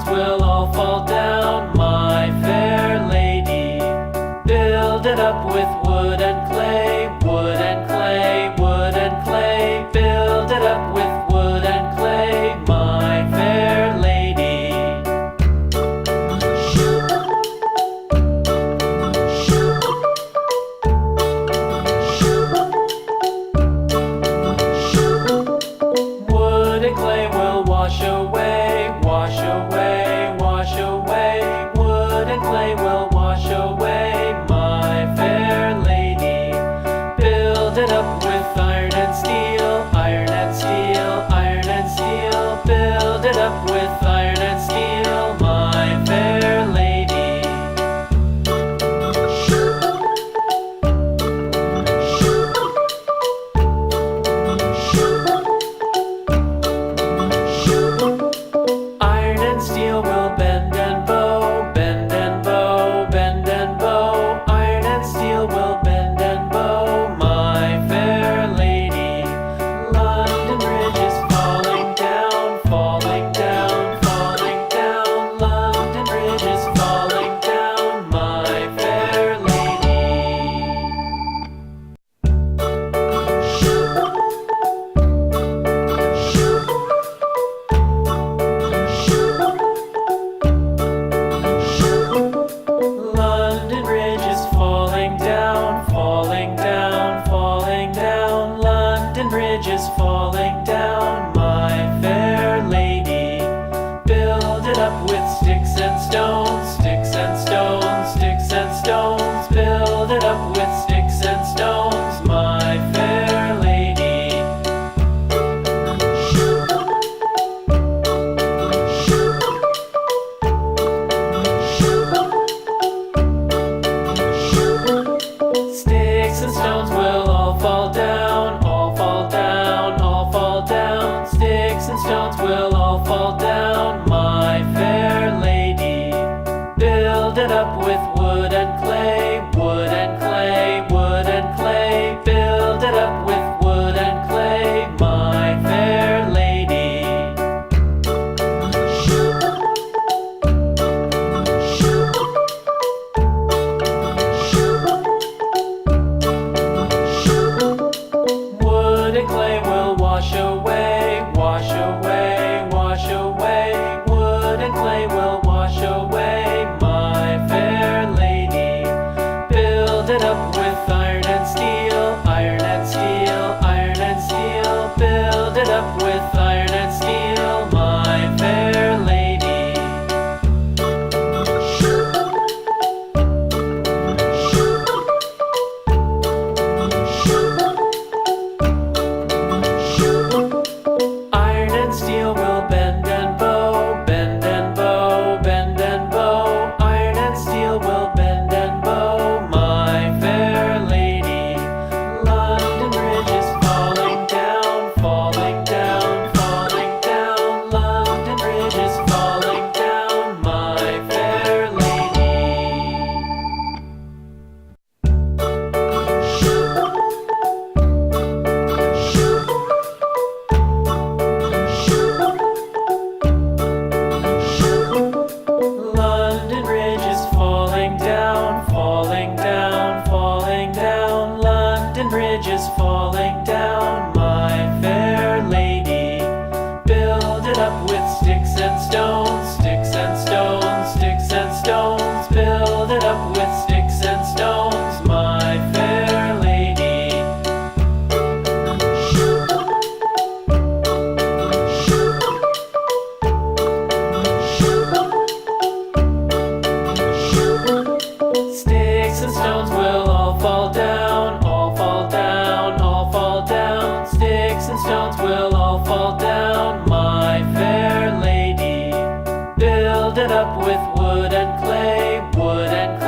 will all fall down, my fair lady. Build it up with wood and clay, wood and clay, wood and clay. Build it up with wood and clay, my fair lady. Wood and clay will wash away, wash away, wash away. Wood and clay will wash away, my fair lady. Build it up with iron and steel, iron and steel, iron and steel. Build it up with iron and steel, my fair lady. Iron and steel will bend and bow, bend and bow, bend and bow. Iron and steel will bend and bow, my fair lady. London Bridge is falling down, falling down, falling down. London Bridge is falling down, my fair lady. London Bridge is falling down, falling down, falling down. London Bridge is falling down, my fair lady. Build it up with sticks and stones, sticks and stones, sticks and stones. Build it up with sticks and stones, my fair lady. Sticks and stones will all fall down, all fall down, all fall down. Sticks and stones will all fall down, my fair lady. Build it up with wood and clay, wood and clay, wood and clay. Build it up with wood and clay, my fair lady. Wood and clay will wash away, wash away, wash away. Wood and clay will wash away, my fair lady. Build it up with iron and steel, iron and steel, iron and steel. Build it up with iron and steel, my fair lady. Iron and steel will bend and bow, bend and bow, bend and bow. Iron and steel will bend and bow, my fair lady. London Bridge is falling down, falling down, falling down. London Bridge is falling down, my fair lady. London Bridge is falling down, falling down, falling down. London Bridge is falling down, my fair lady. Build it up with sticks and stones, sticks and stones, sticks and stones. Build it up with sticks and stones, my fair lady. Sticks and stones will all fall down, all fall down, all fall down. Sticks and stones will all fall down, my fair lady. Build it up with wood and clay, wood and clay.